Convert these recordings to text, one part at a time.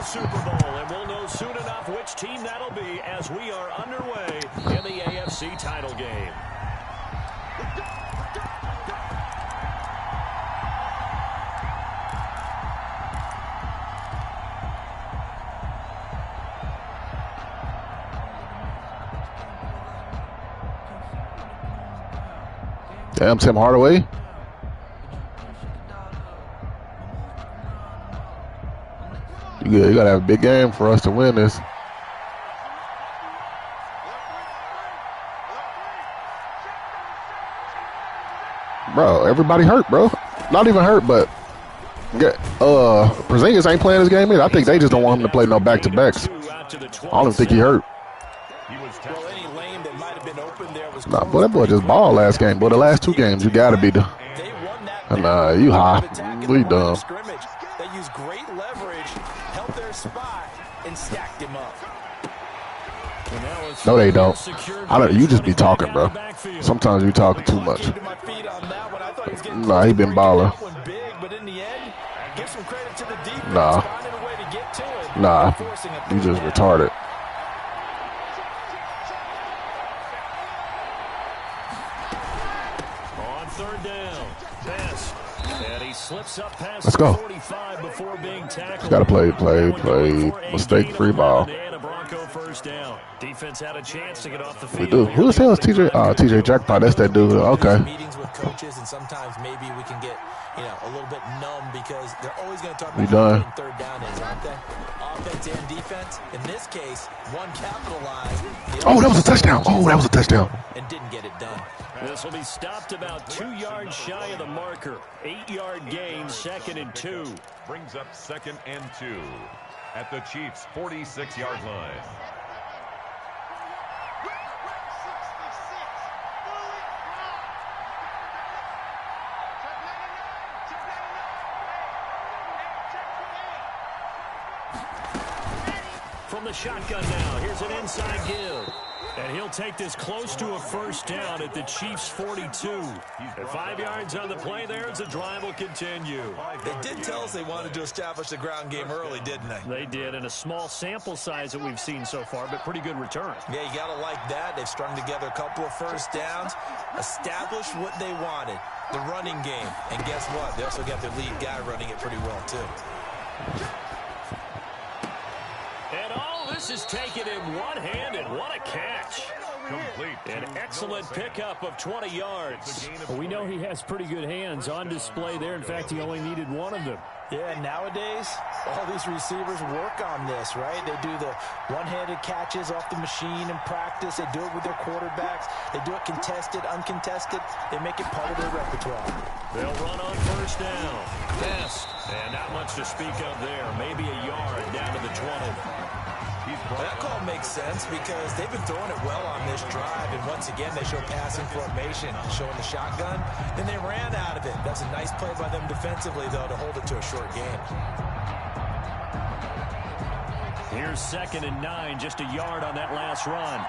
Super Bowl, and we'll know soon enough which team that'll be as we are underway in the AFC title game. Damn, Tim Hardaway. You got to have a big game for us to win this. Bro, everybody hurt, bro. Not even hurt, but Porzingis ain't playing this game either. I think they just don't want him to play no back-to-backs. I don't even think he hurt. Nah, boy, that boy just balled last game. Boy, the last two games, you got to be the. Nah, you high. We dumb. They used great leverage, held their spot, and stacked him up. No, they don't. You just be talking, bro. Sometimes you talking too much. Nah, he been balling. Nah. Nah, you just retarded. On third down, pass, and he slips up past Let's go. 45 before being tackled. Got to play mistake-free ball. First down. Defense had a chance to get off the field. We do. Who the hell is TJ? TJ Jackpot. That's that dude. Okay. Meetings with coaches, and sometimes maybe we can get, a little bit numb because they're always going to talk about done. Third down is, aren't they? Offense and defense. In this case, one capitalized. Oh, that was a touchdown. And didn't get it done. This will be stopped about 2 yards shy of the marker. 8-yard gain, 2nd and 2. Brings up 2nd and 2 at the Chiefs' 46-yard line. From the shotgun now, here's an inside give. And he'll take this close to a first down at the Chiefs' 42. At 5 yards on the play there, as the drive will continue. They did tell us they wanted to establish the ground game early, didn't they? They did, and a small sample size that we've seen so far, but pretty good return. Yeah, you got to like that. They've strung together a couple of first downs, established what they wanted, the running game. And guess what? They also got their lead guy running it pretty well, too. And all this is taken in one-handed. What a catch. Complete. An excellent pickup of 20 yards. Well, we know he has pretty good hands on display there. In fact, he only needed one of them. Yeah, nowadays, all these receivers work on this, right? They do the one-handed catches off the machine in practice. They do it with their quarterbacks. They do it contested, uncontested. They make it part of their repertoire. They'll run on first down. Pass. And not much to speak of there. Maybe a yard down to the 20. That call makes sense because they've been throwing it well on this drive, and once again they show passing formation, showing the shotgun, and they ran out of it. That's a nice play by them defensively, though, to hold it to a short game. Here's 2nd and 9, just a yard on that last run.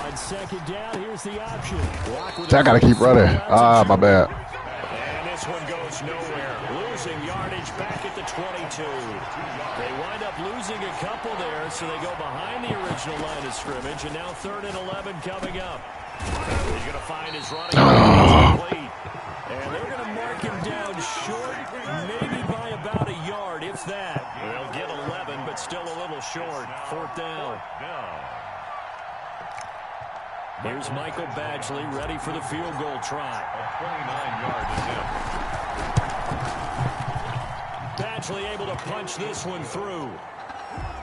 On 2nd down, here's the option. I got to keep running. My bad. And this one goes nowhere. Losing yardage back at the 22. They wind up losing a couple there, so they go behind the original line of scrimmage, and now 3rd and 11 coming up. He's going to find his running back. And they're going to mark him down short, maybe by about a yard, if that. They'll get 11, but still a little short. 4th down. Here's Michael Badgley ready for the field goal try. A 29-yard attempt. Badgley able to punch this one through.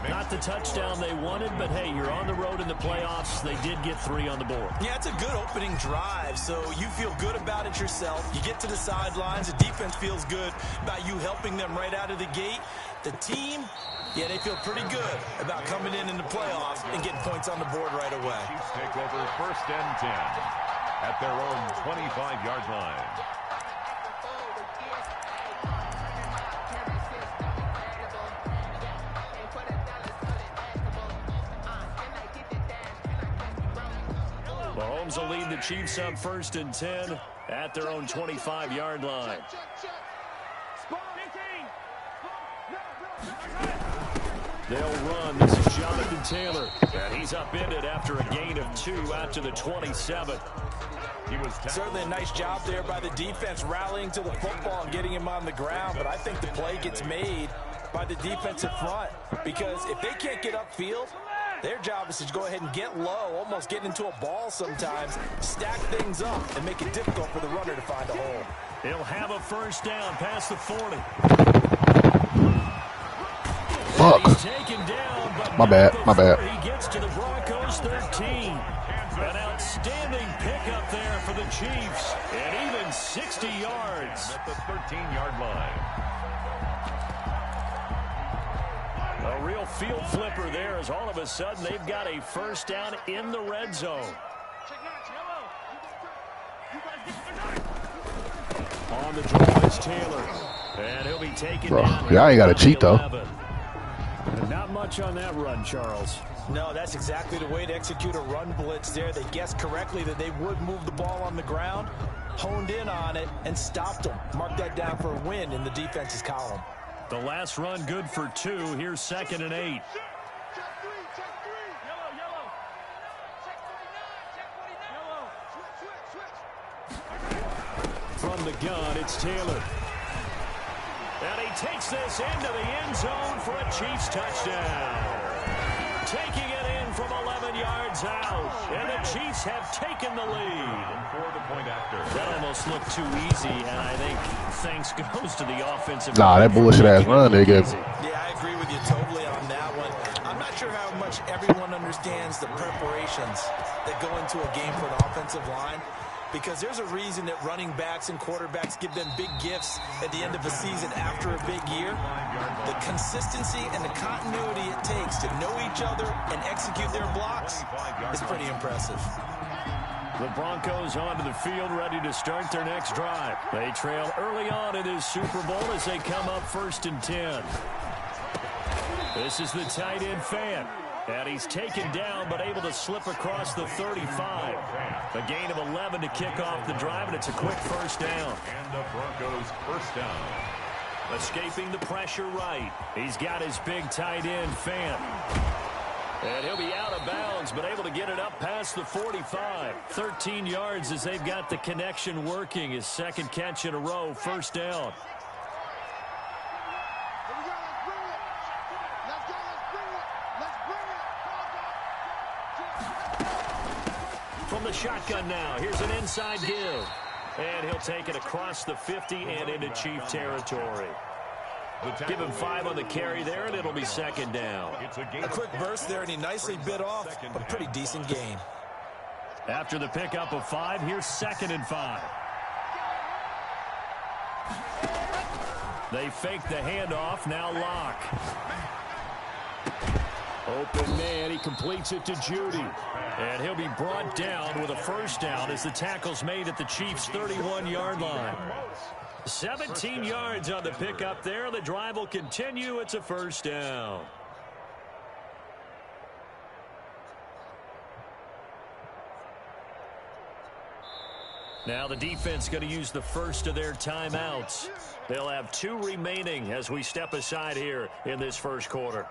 Not the touchdown they wanted, but hey, you're on the road in the playoffs. They did get 3 on the board. Yeah, it's a good opening drive, so you feel good about it yourself. You get to the sidelines. The defense feels good about you helping them right out of the gate. The team, yeah, they feel pretty good about coming in the playoffs and getting points on the board right away. Chiefs take over 1st and 10 at their own 25-yard line. Mahomes will lead the Chiefs up 1st and 10 at their own 25-yard line. They'll run. This is Jonathan Taylor. And he's upended after a gain of 2 out to the 27. Certainly a nice job there by the defense rallying to the football and getting him on the ground. But I think the play gets made by the defensive front, because if they can't get upfield, their job is to go ahead and get low, almost get into a ball sometimes, stack things up, and make it difficult for the runner to find a hole. He'll have a first down past the 40. Fuck. He's taken down, but my bad. He gets to the Broncos 13. An outstanding pickup there for the Chiefs. And even 60 yards. At the 13-yard line. A real field flipper there, as all of a sudden they've got a first down in the red zone. On the draw is Taylor. And he'll be taken down. Yeah, I ain't got to cheat, though. Not much on that run, Charles. No, that's exactly the way to execute a run blitz there. They guessed correctly that they would move the ball on the ground, honed in on it, and stopped them. Mark that down for a win in the defense's column. The last run good for 2. Here's 2nd and 8. From the gun, it's Taylor. And he takes this into the end zone for a Chiefs touchdown. Taking it in from 11 yards out. And the Chiefs have taken the lead. For the point after. That almost looked too easy, and I think thanks goes to the offensive. Nah, that bullshit-ass run they gave. Yeah, I agree with you totally on that one. I'm not sure how much everyone understands the preparations that go into a game for an offensive line, because there's a reason that running backs and quarterbacks give them big gifts at the end of a season after a big year. The consistency and the continuity it takes to know each other and execute their blocks is pretty impressive. The Broncos onto the field, ready to start their next drive. They trail early on in this Super Bowl as they come up 1st and 10. This is the tight end Fant. And he's taken down, but able to slip across the 35. A gain of 11 to kick off the drive, and it's a quick first down. And the Broncos first down. Escaping the pressure right. He's got his big tight end, Fant. And he'll be out of bounds, but able to get it up past the 45. 13 yards as they've got the connection working. His 2nd catch in a row, first down. From the shotgun now, here's an inside give. And he'll take it across the 50 and into Chief territory. Give him 5 on the carry there, and it'll be 2nd down. A quick burst there, and he nicely bit off a pretty decent gain. After the pickup of 5, here's 2nd and 5. They fake the handoff, now Locke. Open man, he completes it to Judy. And he'll be brought down with a first down as the tackle's made at the Chiefs' 31-yard line. 17 yards on the pickup there. The drive will continue. It's a first down. Now the defense going to use the first of their timeouts. They'll have 2 remaining as we step aside here in this first quarter.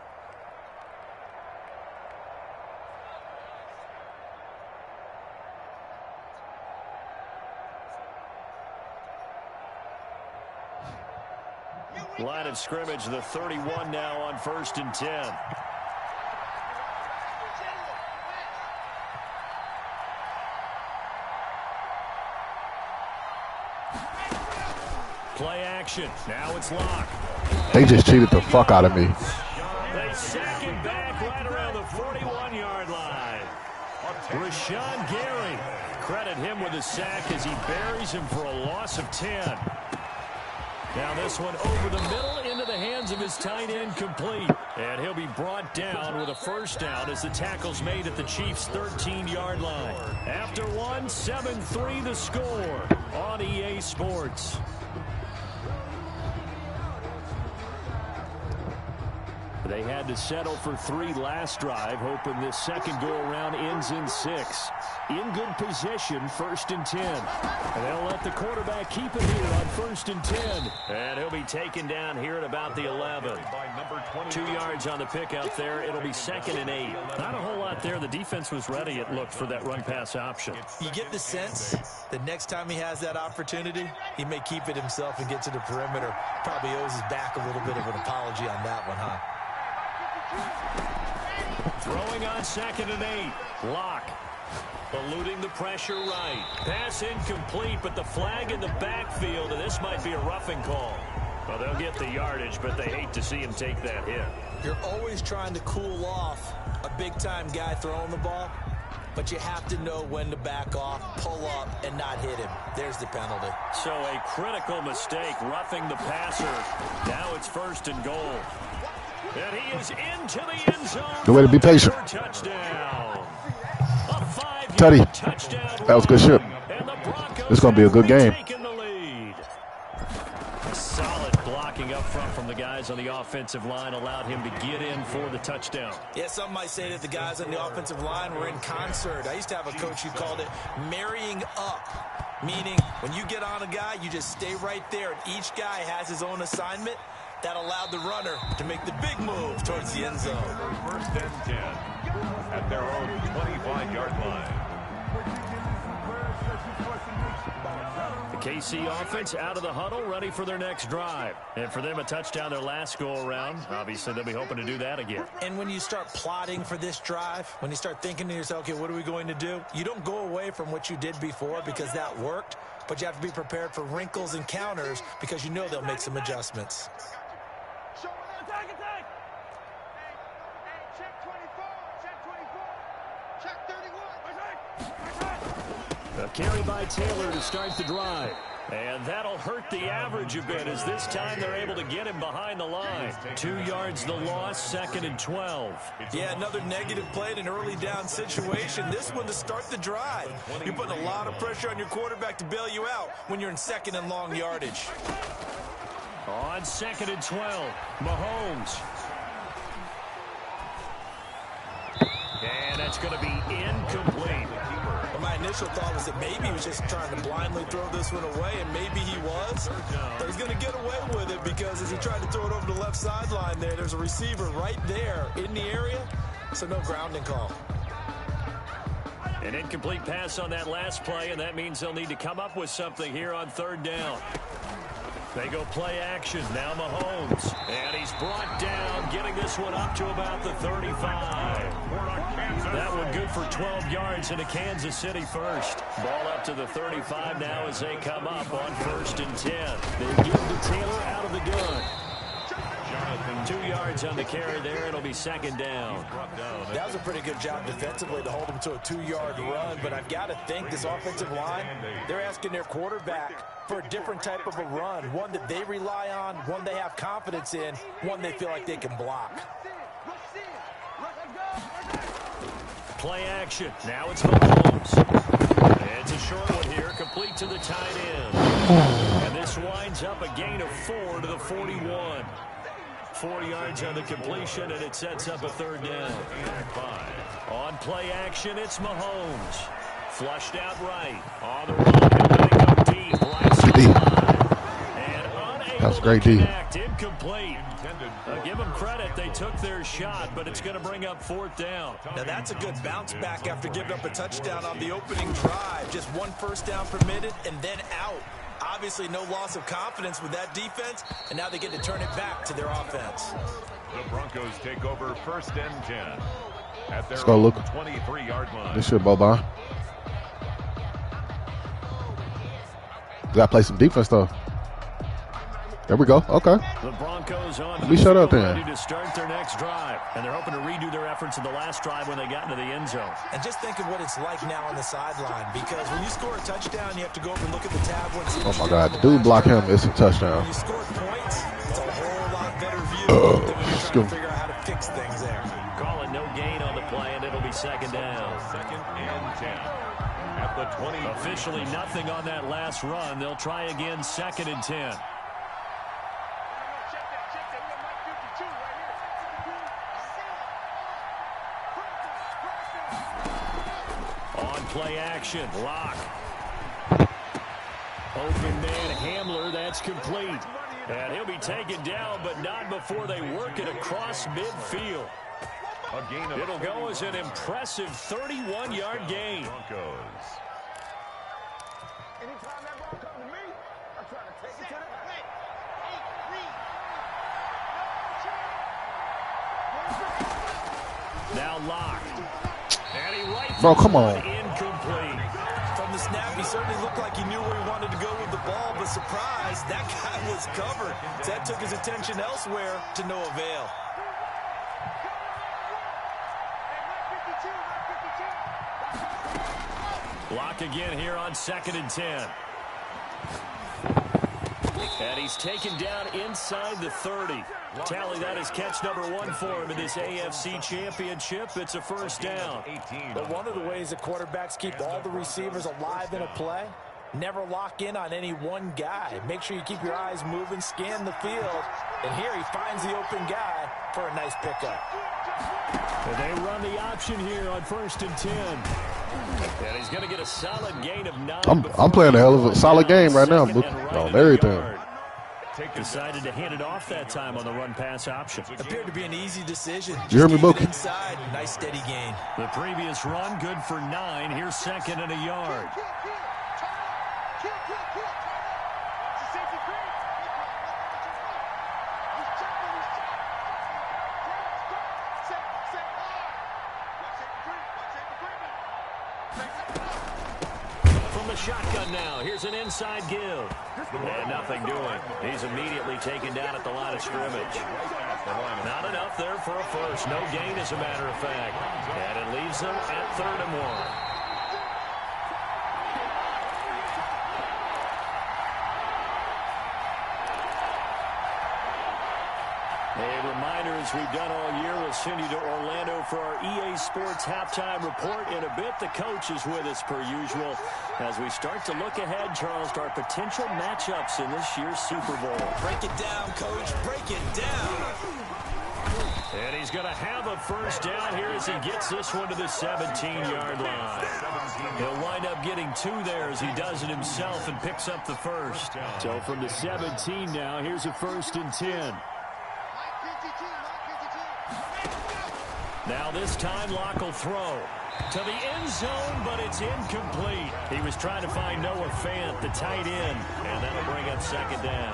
Line of scrimmage, the 31 now on 1st and 10. Play action. Now it's Locke. They just cheated the fuck out of me. They sack him back right around the 41-yard line. Rashawn Gary. Credit him with a sack as he buries him for a loss of 10. Now this one over the middle into the hands of his tight end, complete. And he'll be brought down with a first down as the tackle's made at the Chiefs' 13-yard line. After one, 7-3 the score on EA Sports. They had to settle for 3 last drive, hoping this second go-around ends in 6. In good position, 1st and 10. And they'll let the quarterback keep it here on 1st and 10. And he'll be taken down here at about the 11. 2 yards on the pickup there. It'll be 2nd and 8. Not a whole lot there. The defense was ready, it looked, for that run-pass option. You get the sense that next time he has that opportunity, he may keep it himself and get to the perimeter. Probably owes his back a little bit of an apology on that one, huh? Throwing on 2nd and 8. Lock. Eluding the pressure right. Pass incomplete, but the flag in the backfield, and this might be a roughing call. Well, they'll get the yardage, but they hate to see him take that hit. You're always trying to cool off a big-time guy throwing the ball, but you have to know when to back off, pull up, and not hit him. There's the penalty. So a critical mistake, roughing the passer. Now it's 1st and goal. And he is into the end zone. Good way to be patient. Touchdown. Tutty. That was good shit. It's going to be a good game. Solid blocking up front from the guys on the offensive line allowed him to get in for the touchdown. Yeah, some might say that the guys on the offensive line were in concert. I used to have a coach who called it marrying up, meaning when you get on a guy, you just stay right there, and each guy has his own assignment. That allowed the runner to make the big move towards the end zone. 1st and 10 at their own 25-yard line. The KC offense out of the huddle, ready for their next drive. And for them, a touchdown their last go-around. Obviously, they'll be hoping to do that again. And when you start plotting for this drive, when you start thinking to yourself, okay, what are we going to do? You don't go away from what you did before because that worked, but you have to be prepared for wrinkles and counters because you know they'll make some adjustments. A carry by Taylor to start the drive. And that'll hurt the average a bit as this time they're able to get him behind the line. 2 yards the loss, 2nd and 12. Yeah, another negative play in an early down situation. This one to start the drive. You're putting a lot of pressure on your quarterback to bail you out when you're in 2nd and long yardage. On 2nd and 12, Mahomes. And that's going to be incomplete. Well, my initial thought was that maybe he was just trying to blindly throw this one away, and maybe he was. But he's going to get away with it because as he tried to throw it over the left sideline there's a receiver right there in the area, so no grounding call. An incomplete pass on that last play, and that means they'll need to come up with something here on 3rd down. They go play action. Now Mahomes. And he's brought down, getting this one up to about the 35. That one good for 12 yards into Kansas City first. Ball up to the 35 now as they come up on 1st and 10. They give to Taylor out of the gun. 2 yards on the carry there. It'll be 2nd down. That was a pretty good job defensively to hold him to a 2-yard run, but I've got to think this offensive line, they're asking their quarterback for a different type of a run, one that they rely on, one they have confidence in, one they feel like they can block. Play action. Now it's Mahomes. It's a short one here, complete to the tight end. And this winds up a gain of 4 to the 41. 4 yards on the completion, and it sets up a 3rd down. On play action, it's Mahomes. Flushed out right. On the run, and they go deep. That was great D. Incomplete. Give them credit. They took their shot, but it's going to bring up 4th down. Now that's a good bounce back after giving up a touchdown on the opening drive. Just 1 first down permitted and then out. Obviously no loss of confidence with that defense, and now they get to turn it back to their offense. The Broncos take over 1st and 10 at their 23-yard line. This should both by. Got to play some defense, though. There we go. Okay. The Broncos on me shut up then. Ready to start their next drive, and they're hoping to redo their efforts in the last drive when they got into the end zone. And just think of what it's like now on the sideline, because when you score a touchdown, you have to go over and look at the tab. Oh my God, the dude block him. It's a touchdown. When you score points, it's a whole lot better view than when you're trying to figure out how to fix things there. Calling no gain on the play, and it'll be 2nd down. 2nd and 10 at the 20. Officially nothing on that last run. They'll try again, 2nd and 10. play action. Lock. Open man Hamler. That's complete. And he'll be taken down, but not before they work it across midfield. It'll go as an impressive 31-yard gain. Anytime that ball comes to me, I'm trying to take it to the Now locked. And he rifles. Bro, come on. Incomplete. From the snap, he certainly looked like he knew where he wanted to go with the ball, but surprise, that guy was covered. So that took his attention elsewhere to no avail. Block again here on 2nd and 10. And he's taken down inside the 30. Tally that is catch number 1 for him in this AFC Championship. It's a first down. But one of the ways the quarterbacks keep all the receivers alive in a play, never lock in on any one guy. Make sure you keep your eyes moving, scan the field. And here he finds the open guy for a nice pickup. And they run the option here on 1st and 10. And he's going to get a solid gain of 9. I'm playing a hell of a solid game right now, but on everything. Decided to hand it off that time on the run-pass option. Appeared to be an easy decision. You hear me, Bookie? Inside, nice steady gain. The previous run, good for 9. Here's 2nd and a yard. Shotgun now. Here's an inside give. And nothing doing. He's immediately taken down at the line of scrimmage. Not enough there for a first. No gain, as a matter of fact. And it leaves them at 3rd and 1. A reminder, as we've done all year, we'll send you to Orlando for our EA Sports halftime report. In a bit, the coach is with us per usual as we start to look ahead, Charles, to our potential matchups in this year's Super Bowl. Break it down, Coach. Break it down. And he's going to have a first down here as he gets this one to the 17-yard line. He'll wind up getting 2 there as he does it himself and picks up the first. So from the 17 now, here's a 1st and 10. Now this time, Locke will throw to the end zone, but it's incomplete. He was trying to find Noah Fant, the tight end, and that'll bring up 2nd down.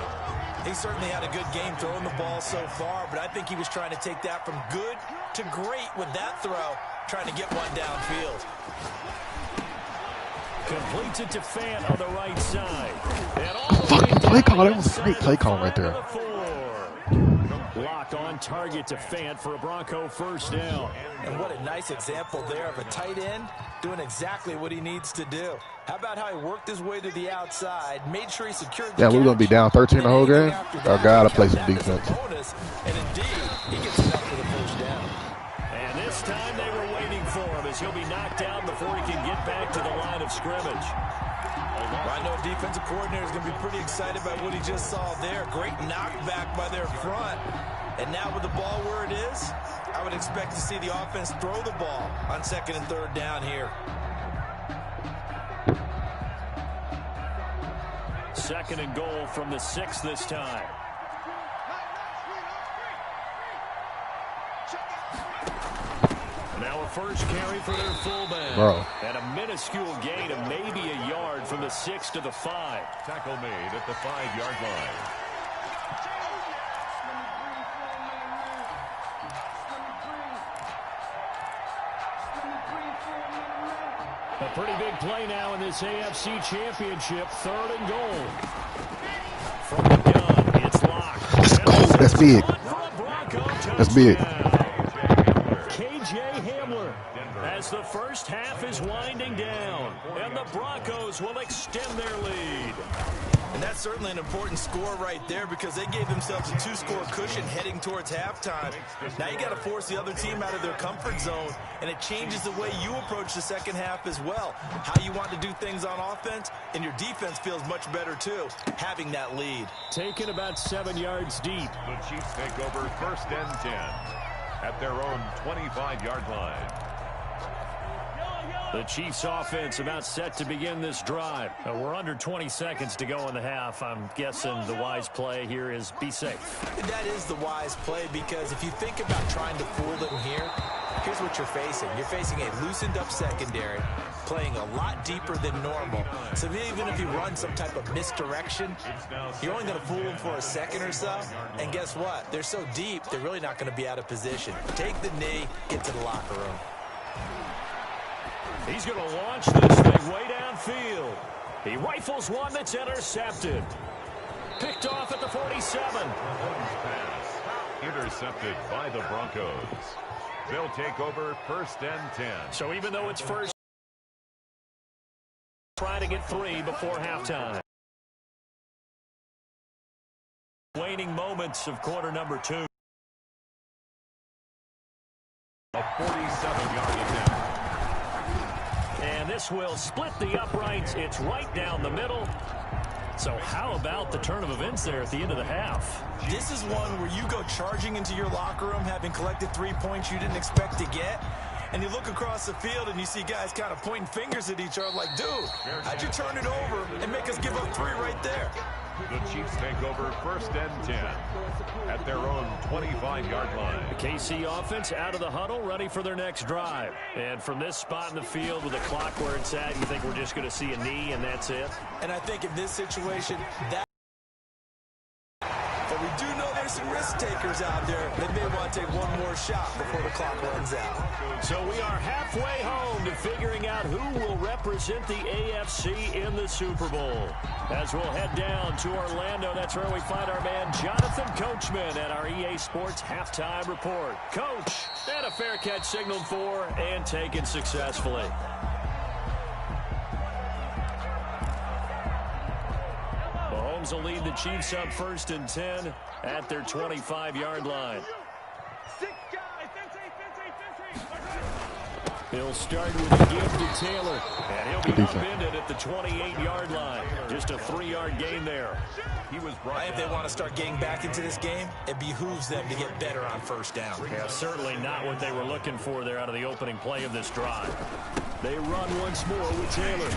He certainly had a good game throwing the ball so far, but I think he was trying to take that from good to great with that throw, trying to get one downfield. Completes it to Fant on the right side. And all Fucking play call. That was a great play call right there. Locked on target to Fant for a Bronco first down. And what a nice example there of a tight end doing exactly what he needs to do. How about how he worked his way to the outside, made sure he secured the Yeah, we're going to be down 13 the whole game. I got to play some defense. And indeed, he gets enough for the first down. And this time they were waiting for him as he'll be knocked down before he can get back to the line of scrimmage. I know defensive coordinator is going to be pretty excited by what he just saw there. Great knockback by their front. And now with the ball where it is, I would expect to see the offense throw the ball on 2nd and 3rd down here. 2nd and goal from the 6 this time. Now a first carry for their fullback. Bro. And a minuscule gain of maybe a yard from the 6 to the 5. Tackle made at the 5-yard line. A pretty big play now in this AFC Championship. 3rd and goal. From the gun, it's Locked. Let's go. That's big. That's big. KJ Hamler as the first half is winding down. And the Broncos will extend their lead. And that's certainly an important score right there because they gave themselves a 2-score cushion heading towards halftime. Now you got to force the other team out of their comfort zone, and it changes the way you approach the second half as well. How you want to do things on offense, and your defense feels much better too, having that lead. Taken about 7 yards deep. The Chiefs take over 1st and 10 at their own 25-yard line. The Chiefs offense about set to begin this drive. We're under 20 seconds to go in the half. I'm guessing the wise play here is be safe. That is the wise play, because if you think about trying to fool them here, here's what you're facing. You're facing a loosened up secondary, playing a lot deeper than normal. So even if you run some type of misdirection, you're only going to fool them for a second or so. And guess what? They're so deep, they're really not going to be out of position. Take the knee, get to the locker room. He's going to launch this thing way downfield. He rifles one that's intercepted. Picked off at the 47. Pass intercepted by the Broncos. They'll take over 1st and 10. So even though it's first, trying to get 3 before halftime. Waning moments of quarter number 2. A 47-yard attempt. And this will split the uprights. It's right down the middle. So how about the turn of events there at the end of the half? This is one where you go charging into your locker room having collected 3 points you didn't expect to get. And you look across the field and you see guys kind of pointing fingers at each other like, dude, how'd you turn it over and make us give up 3 right there? The Chiefs take over 1st and 10 at their own 25-yard line. The KC offense out of the huddle, ready for their next drive. And from this spot in the field with the clock where it's at, you think we're just going to see a knee and that's it? And I think in this situation, but we do know there's some risk takers out there that may want to take one more shot before the clock runs out. So we are halfway home to figuring out who will represent the AFC in the Super Bowl. As we'll head down to Orlando, that's where we find our man Jonathan Coachman at our EA Sports Halftime Report. Coach, and a fair catch signaled for and taken successfully. Mahomes will lead the Chiefs up 1st and 10 at their 25-yard line. He'll start with a give to Taylor, and he'll be upended at the 28-yard line. Just a 3-yard gain there. He was right. If they want to start getting back into this game, it behooves them to get better on 1st down. Yeah, certainly not what they were looking for there out of the opening play of this drive. They run once more with Taylor.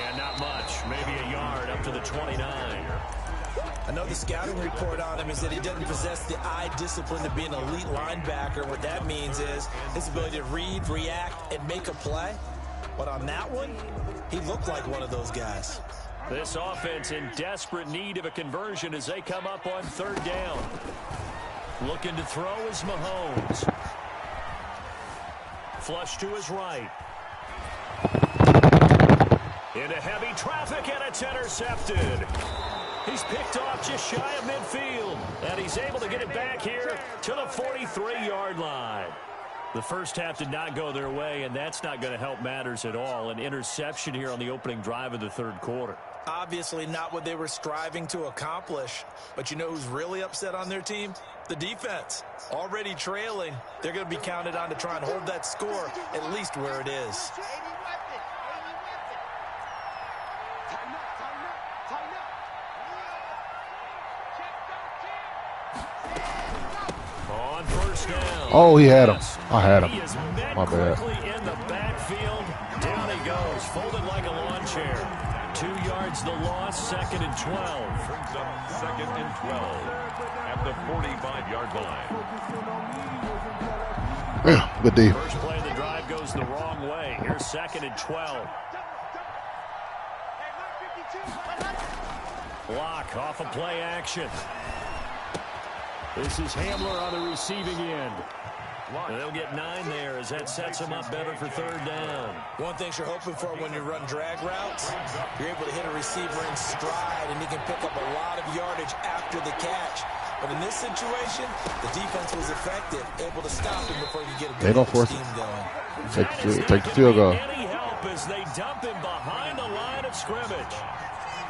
And not much, maybe a yard up to the 29. Another scouting report on him is that he doesn't possess the eye discipline to be an elite linebacker. What that means is his ability to read, react, and make a play. But on that one, he looked like one of those guys. This offense in desperate need of a conversion as they come up on 3rd down. Looking to throw is Mahomes. Flush to his right. Into heavy traffic, and it's intercepted. He's picked off just shy of midfield, and he's able to get it back here to the 43-yard line. The first half did not go their way, and that's not going to help matters at all. An interception here on the opening drive of the 3rd quarter. Obviously not what they were striving to accomplish. But you know who's really upset on their team? The defense. Already trailing. They're going to be counted on to try and hold that score at least where it is. On 1st down. Oh, he had him. I had him. He is met My bad. quickly in the backfield. Down he goes, folded like a lawn chair. 2 yards the loss, 2nd and 12. Brings up 2nd and 12 at the 45-yard line. Yeah, good D. First play of the drive goes the wrong way. Here's 2nd and 12. Block off a play action. This is Hamler on the receiving end. And they'll get 9 there as that sets them up better for 3rd down. One thing you're hoping for when you run drag routes, you're able to hit a receiver in stride, and he can pick up a lot of yardage after the catch. But in this situation, the defense was effective, able to stop him before you get a good scheme going. Take the field goal. Any help as they dump him behind the line of scrimmage.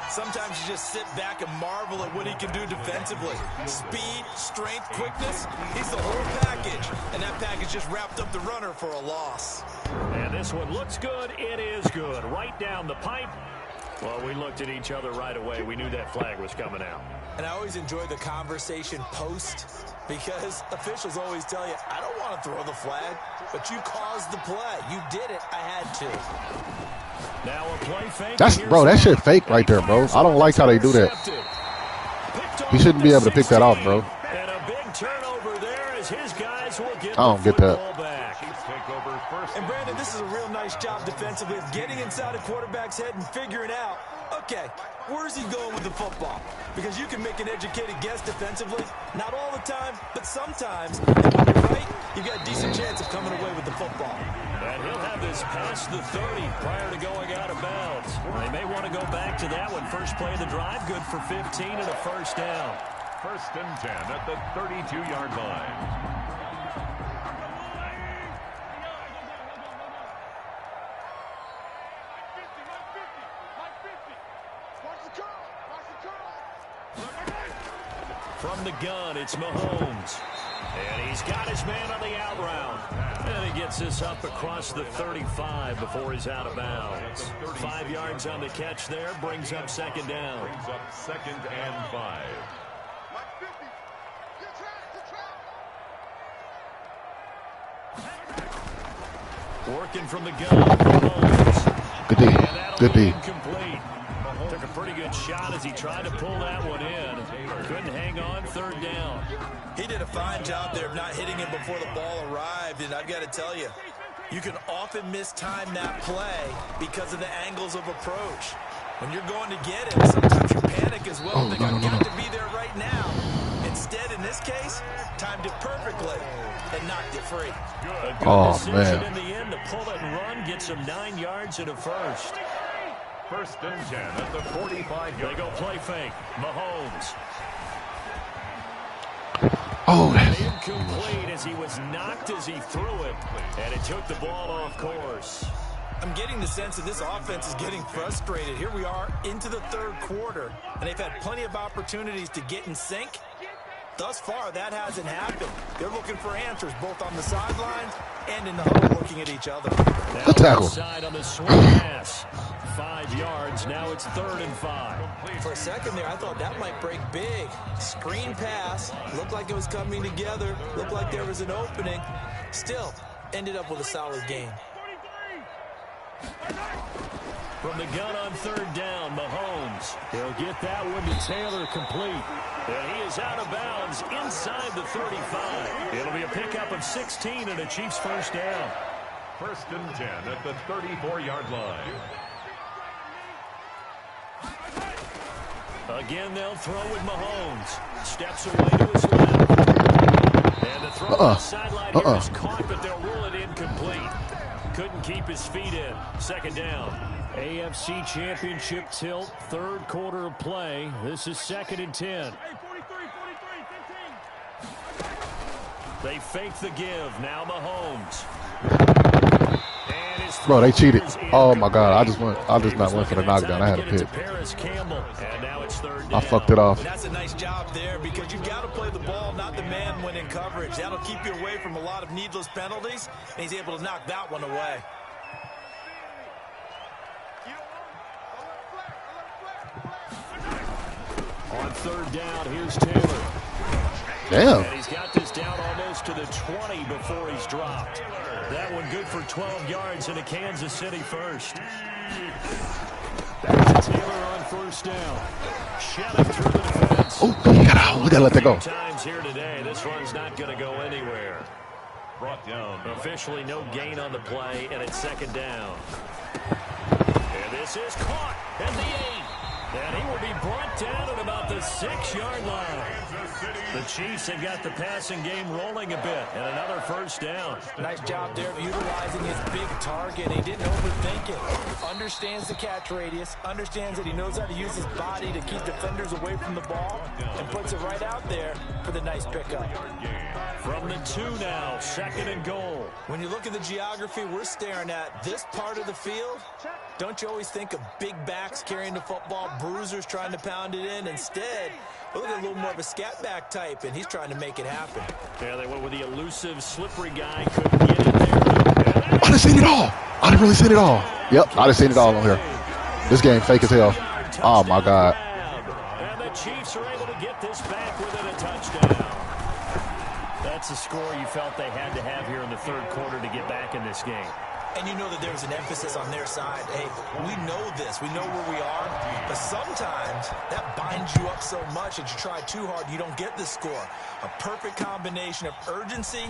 Sometimes you just sit back and marvel at what he can do defensively. Speed, strength, quickness, he's the whole package. And that package just wrapped up the runner for a loss. And this one looks good. It is good. Right down the pipe. Well, we looked at each other right away. We knew that flag was coming out. And I always enjoy the conversation post because officials always tell you, I don't want to throw the flag, but you caused the play. You did it. I had to. Now a play fake. Bro, that shit fake right there, bro. I don't like how they do that. He shouldn't be able to pick that off, bro. And a big turnover there as his guys will get I don't get that. And Brandon, this is a real nice job defensively of getting inside a quarterback's head and figuring out, okay, where's he going with the football? Because you can make an educated guess defensively. Not all the time, but sometimes. And when you're right, you've got a decent chance of coming away with the football. And he'll have this past the 30 prior to going out of bounds. They may want to go back to that one. First play of the drive, good for 15 and a first down. First and 10 at the 32-yard line. From the gun, it's Mahomes. And he's got his man on the out route. And he gets this up across the 35 before he's out of bounds. 5 yards on the catch there, brings up second down. Brings up second and 5. Working from the gun, Mahomes. Good D. Good D. Incomplete. Took a pretty good shot as he tried to pull that one in. Couldn't hang on, third down. He did a fine job there of not hitting him before the ball arrived, and I've got to tell you, you can often mistime that play because of the angles of approach. When you're going to get him, sometimes you panic as well. I've got to be there right now. Instead, in this case, timed it perfectly and knocked it free. A good decision in the end to pull it and run, gets him 9 yards and a first. First and 10 at the 45-yard. They go play fake. Mahomes. Oh, incomplete as he was knocked as he threw it, and it took the ball off course. I'm getting the sense that this offense is getting frustrated. Here we are into the third quarter, and they've had plenty of opportunities to get in sync. Thus far, that hasn't happened. They're looking for answers both on the sidelines and in the huddle, looking at each other. Good tackle. Side on the swing pass. 5 yards. Now it's 3rd and 5. For a second there, I thought that might break big. Screen pass. Looked like it was coming together. Looked like there was an opening. Still, ended up with a solid game. From the gun on 3rd down, Mahomes. He'll get that one to Taylor complete. And he is out of bounds inside the 35. It'll be a pickup of 16 and a Chiefs first down. First and 10 at the 34-yard line. Again, they'll throw with Mahomes. Steps away to his left. And the throw on the sideline here is caught, but they'll rule it incomplete. Couldn't keep his feet in. Second down. AFC Championship tilt, 3rd quarter of play. This is 2nd and 10. They fake the give. Now Mahomes. Bro, they cheated. Oh my God! I just not went for the knockdown. I had a pick. I fucked it off. That's a nice job there because you've got to play the ball, not the man when in coverage. That'll keep you away from a lot of needless penalties, and he's able to knock that one away. On 3rd down, here's Taylor. Damn. And he's got this down almost to the 20 before he's dropped. That one good for 12 yards and a Kansas City first. Back to Taylor on 1st down. Shelling through the defense. Oh, we gotta let that go. Times here today, this run's not going to go anywhere. Brought down. Officially no gain on the play, and it's 2nd down. And this is caught at the 8. And he will be brought down at about the 6-yard line. The Chiefs have got the passing game rolling a bit, and another first down. Nice job there of utilizing his big target. He didn't overthink it. Understands the catch radius, understands that he knows how to use his body to keep defenders away from the ball, and puts it right out there for the nice pickup. From the 2 now, 2nd and goal. When you look at the geography we're staring at, this part of the field, don't you always think of big backs carrying the football, bruisers trying to pound it in? Instead, look at a little more of a scat back type, and he's trying to make it happen. Yeah, they went with the elusive, slippery guy. Couldn't get in there. I done seen it all. I done really seen it all. Yep, I done seen it all on here. This game fake as hell. Oh, my God. And the Chiefs are able to get this back within a touchdown. That's a score you felt they had to have here in the third quarter to get back in this game. And you know that there's an emphasis on their side. Hey, we know this. We know where we are. But sometimes that binds you up so much that you try too hard, you don't get the score. A perfect combination of urgency,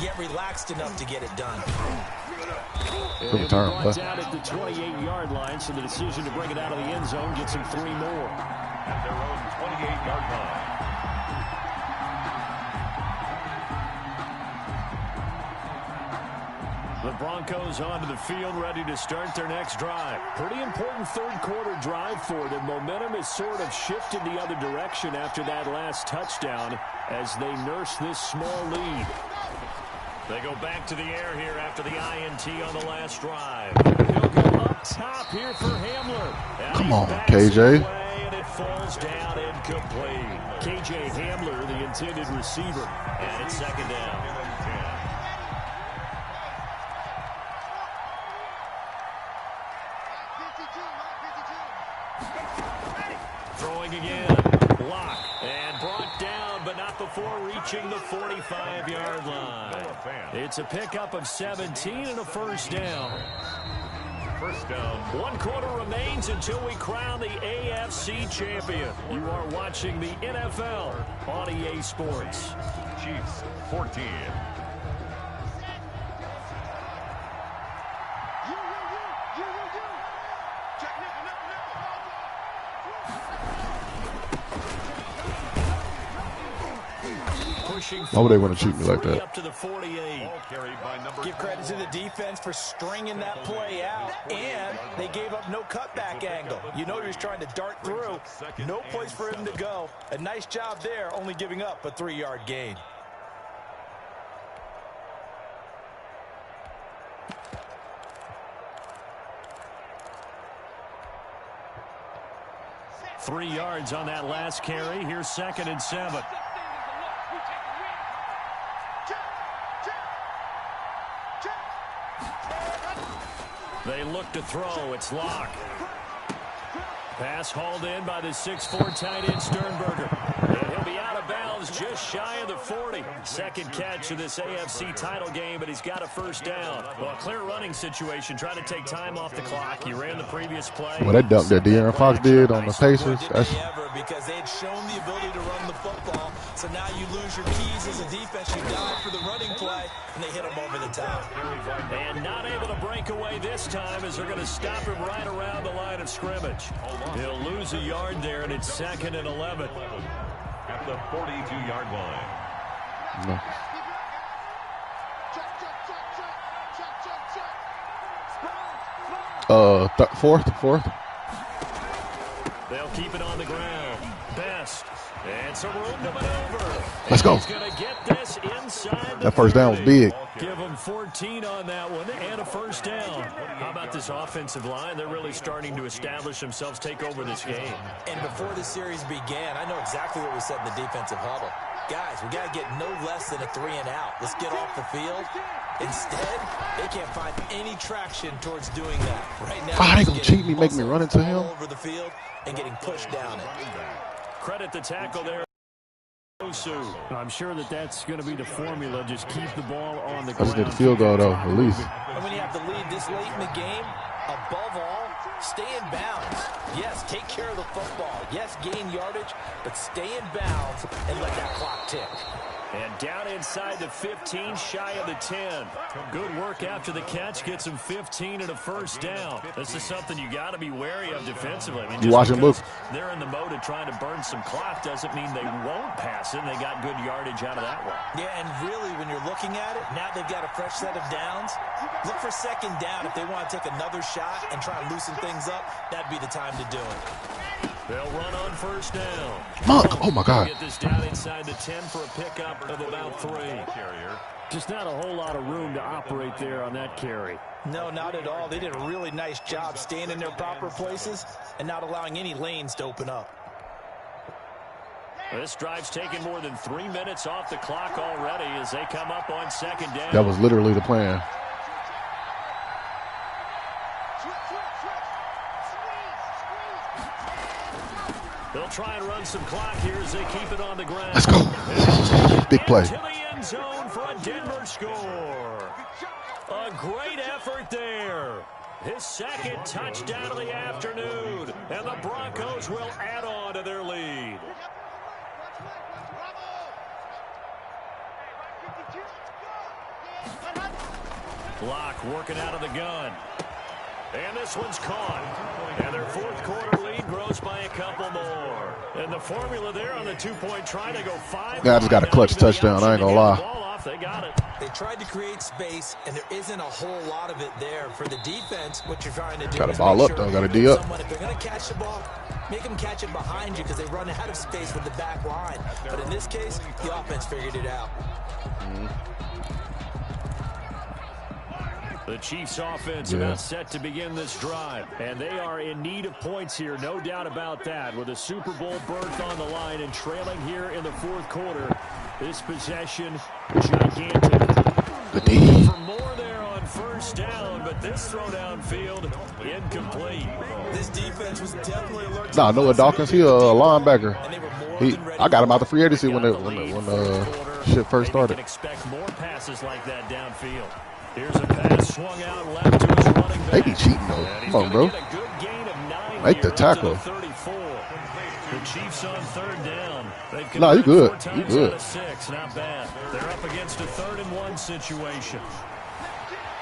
yet relaxed enough to get it done. Good return. Brought down at the 28-yard line, so the decision to bring it out of the end zone gets him 3 more. At their own 28-yard line. The Broncos onto the field, ready to start their next drive. Pretty important third quarter drive for them. Momentum has sort of shifted the other direction after that last touchdown as they nurse this small lead. They go back to the air here after the INT on the last drive. He'll go up top here for Hamler. Come on, KJ. And it falls down incomplete. KJ Hamler, the intended receiver, and it's second down. Throwing again, Locke, and brought down, but not before reaching the 45-yard line. It's a pickup of 17 and a first down. First down. 1 quarter remains until we crown the AFC champion. You are watching the NFL on EA Sports. Chiefs 14. Why would they want to cheat me like that? Up to the 48. Give credit to the defense for stringing that play out, and they gave up no cutback angle. You know he was trying to dart through. No place for him to go. A nice job there, only giving up a 3-yard gain. Three yards on that last carry. Here's 2nd and 7. They look to throw. It's Locke. Pass hauled in by the 6'4" tight end Sternberger. And he'll be out of bounds just shy of the 40. Second catch of this AFC title game, but he's got a first down. Well, a clear running situation. Trying to take time off the clock. He ran the previous play. Well, that dunk that De'Aaron Fox did on the Pacers. Because they had shown the ability to run the football. So now you lose your keys as a defense. You dive for the running play, and they hit him over the top. And not able to break away this time as they're going to stop him right around the line of scrimmage. He'll lose a yard there, and it's 2nd and 11. At the 42-yard line. No. Fourth. They'll keep it on the ground. Best. And some room to maneuver. Let's go. He's going to get this inside That first down was big. Give him 14 on that one and a first down. How about this offensive line? They're really starting to establish themselves, take over this game. And before the series began, I know exactly what we said in the defensive huddle. Guys, we got to get no less than a 3 and out. Let's get off the field. Instead, they can't find any traction towards doing that. Right now, they going to cheat me, make me run into him? Over the field and getting pushed down it. Credit the tackle there. I'm sure that's going to be the formula. Just keep the ball on the ground. I just need a field goal, though, at least. And when you have to lead this late in the game, above all, stay in bounds. Yes, take care of the football. Yes, gain yardage, but stay in bounds and let that clock tick. And down inside the 15, shy of the 10. Good work after the catch. Gets him 15 and a first down. This is something you got to be wary of defensively. I mean, you watch him move. They're in the mode of trying to burn some clock doesn't mean they won't pass it. They got good yardage out of that one. Yeah, and really, when you're looking at it, now they've got a fresh set of downs. Look for 2nd down. If they want to take another shot and try and loosen things up, that'd be the time to do it. They'll run on first down. Monk, oh my God. Get this down inside the 10 for a pickup of about 3. Just not a whole lot of room to operate there on that carry. No, not at all. They did a really nice job staying in their proper places and not allowing any lanes to open up. This drive's taken more than 3 minutes off the clock already as they come up on 2nd down. That was literally the plan. try and run some clock here as they keep it on the ground. Let's go. Big play. To the end zone for a Denver score. A great effort there. His second touchdown of the afternoon. And the Broncos will add on to their lead. Locke working out of the gun. And this one's caught. And their fourth quarter lead grows by a couple more. And the formula there on the two-point try, they go 5. Yeah, I just got a clutch touchdown. I ain't gonna lie. They got it. They tried to create space, and there isn't a whole lot of it there. For the defense, what you're trying to do Got a is ball make up, sure though. Got a you D move up. someone. If they're going to catch the ball, make them catch it behind you because they run out of space with the back line. But in this case, the offense figured it out. The Chiefs offense about set to begin this drive. And they are in need of points here, no doubt about that. With a Super Bowl berth on the line and trailing here in the fourth quarter. This possession, gigantic. The D. For more there on first down, but this throw downfield, incomplete. This defense was definitely alert. Nah, Noah Dawkins, he a linebacker. And they were more than ready. I got him out the free agency when shit first started. Can expect more passes like that downfield. Here's a pass swung out left to his running back. They be cheating though. Come on, bro. Make the tackle. The Chiefs on third down. Nah, you good. You good. 6, not bad. They're up against a 3rd-and-1 situation.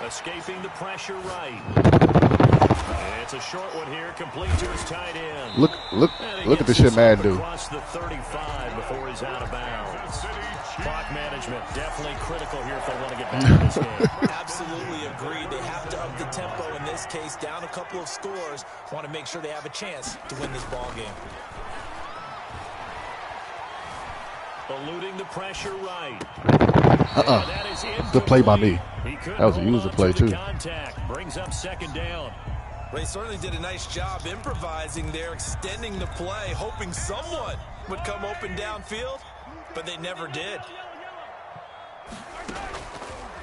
Escaping the pressure right. It's a short one here, complete to his tight end. Look at the shit Madden do. Across the 35 before he's out of bounds. Clock management definitely critical here if they want to get back in this game. Absolutely agreed. They have to up the tempo in this case. Down a couple of scores. Want to make sure they have a chance to win this ball game. Eluding the pressure right. Good play by me. That was a user play too. Brings up 2nd down. They certainly did a nice job improvising there, extending the play, hoping someone would come open downfield, but they never did.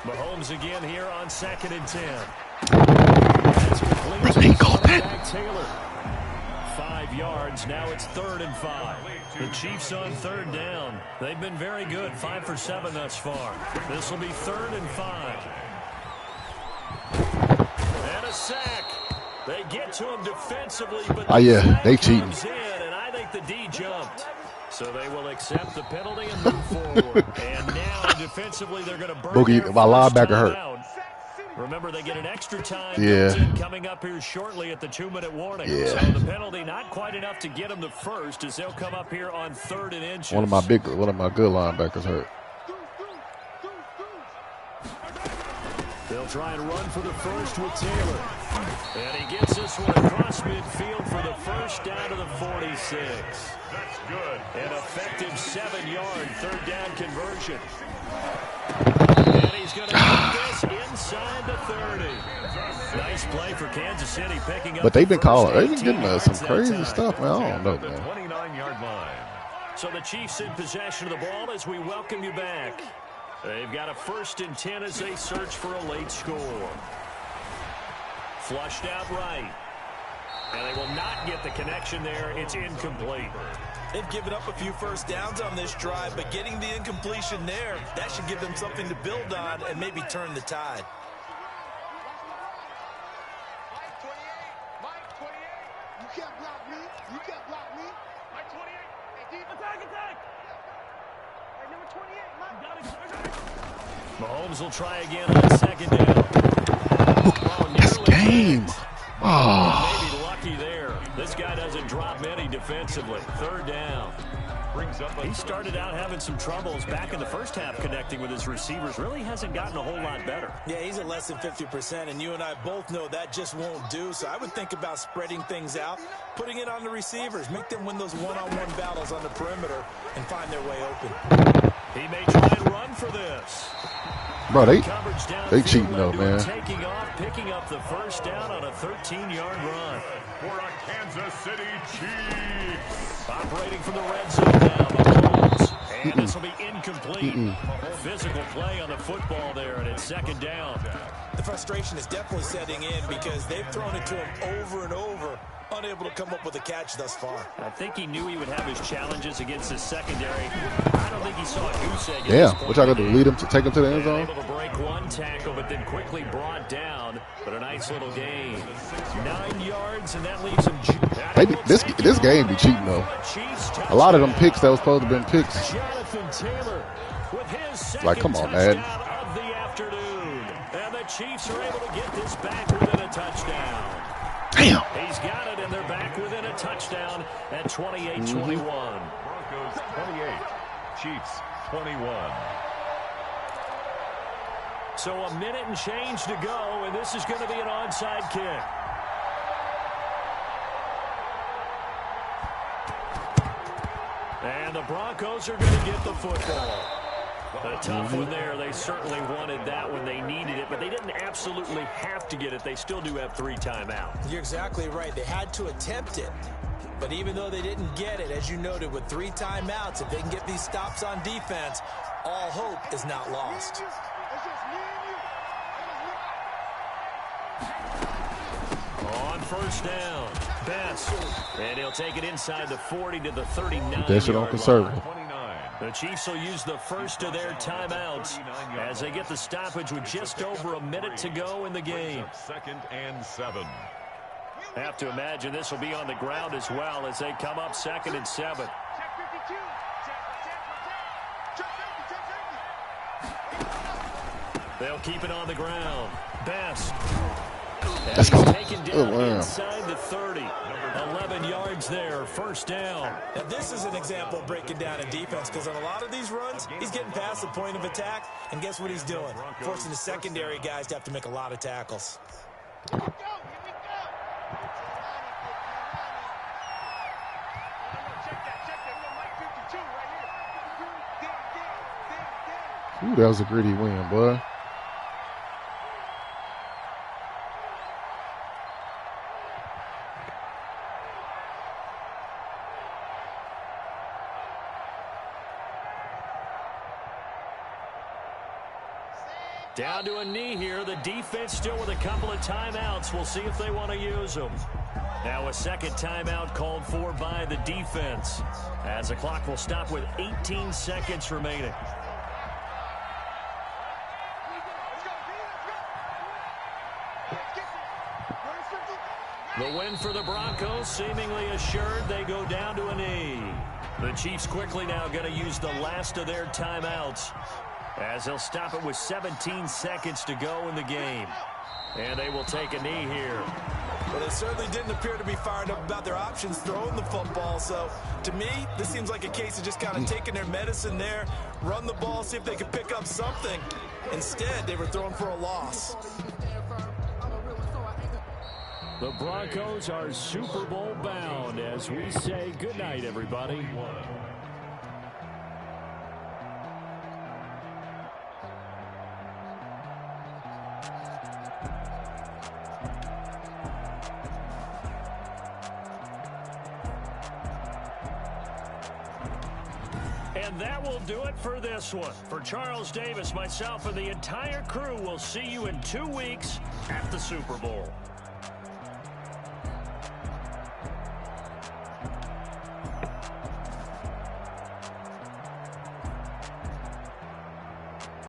Mahomes again here on 2nd and 10. He called that. Taylor. 5 yards. Now it's 3rd and 5. The Chiefs on 3rd down. They've been very good. 5 for 7 thus far. This will be 3rd and 5. And a sack. They get to him defensively, but they cheating. And I think the D jumped. So they will accept the penalty and move forward. And now defensively they're going to burn Boogie, my linebacker hurt. Out. Remember, they get an extra time coming up here shortly at the 2-minute warning. Yeah. So the penalty not quite enough to get them to first as they'll come up here on 3rd and inches. One of my good linebackers hurt. They'll try and run for the first with Taylor. And he gets this one across midfield for the first down to the 46. That's good. An effective 7-yard 3rd down conversion. And he's going to put this inside the 30. Nice play for Kansas City picking up. But they've been getting some crazy stuff, man. I don't know, The man. 29-yard line. So the Chiefs in possession of the ball as we welcome you back. They've got a 1st and 10 as they search for a late score. Flushed out right. And they will not get the connection there. It's incomplete. They've given up a few first downs on this drive, but getting the incompletion there, that should give them something to build on and maybe turn the tide. Mike 28, you can't block me. You can't block me. Mike 28, hey, deep attack. Hey, number 28, Mike. Mahomes will try again on 2nd down. That's game. Maybe lucky there. This guy doesn't drop many defensively. 3rd down. He started out having some troubles back in the first half connecting with his receivers. Really hasn't gotten a whole lot better. Yeah, he's at less than 50%, and you and I both know that just won't do. So I would think about spreading things out, putting it on the receivers, make them win those one-on-one battles on the perimeter, and find their way open. He may try and run for this. Bro, they cheating though, man. Taking off, picking up the first down on a 13-yard run. For a Kansas City Chiefs. Operating from the red zone now, Mahomes. And this will be incomplete. Physical play on the football there, and it's 2nd down. The frustration is definitely setting in because they've thrown it to him over and over unable to come up with a catch thus far. I think he knew he would have his challenges against his secondary. I don't think he saw a goose egg. Yeah, what y'all gonna do? Lead him to take him to the end zone? Able to break one tackle, but then quickly brought down. But a nice little gain. 9 yards, and that leaves him. This game be cheating though. A lot of them picks that was supposed to have been picks. Jonathan Taylor with his second Like, come on, man. touchdown of the afternoon. And the Chiefs are able to get this back within a touchdown. Damn. He's got it, and they're back within a touchdown at 28-21. Broncos 28, Chiefs 21. So a minute and change to go, and this is going to be an onside kick. And the Broncos are going to get the football. A tough one there. They certainly wanted that when they needed it, but they didn't absolutely have to get it. They still do have 3 timeouts. You're exactly right. They had to attempt it. But even though they didn't get it, as you noted, with 3 timeouts, if they can get these stops on defense, all hope is not lost. On first down, Best. And he'll take it inside the 40 to the 39. That shit on conservative. The Chiefs will use the first of their timeouts as they get the stoppage with just over a minute to go in the game. 2nd and 7. Have to imagine this will be on the ground as well as they come up 2nd and 7. They'll keep it on the ground. Best. Let's go. Taken down Oh, wow. inside the 30. 11 yards there, first down. Now, this is an example of breaking down a defense, because on a lot of these runs, he's getting past the point of attack, and guess what he's doing? Forcing the secondary guys to have to make a lot of tackles. Ooh, that was a gritty win, boy. Down to a knee here. The defense still with a couple of timeouts. We'll see if they want to use them. Now a second timeout called for by the defense, as the clock will stop with 18 seconds remaining. The win for the Broncos seemingly assured. They go down to a knee. The Chiefs quickly now going to use the last of their timeouts, as they'll stop it with 17 seconds to go in the game. And they will take a knee here. Well, they certainly didn't appear to be fired up about their options throwing the football. So, to me, this seems like a case of just kind of taking their medicine there, run the ball, see if they could pick up something. Instead, they were throwing for a loss. The Broncos are Super Bowl bound as we say goodnight, everybody. And that will do it for this one. For Charles Davis, myself, and the entire crew, will see you in 2 weeks at the Super Bowl.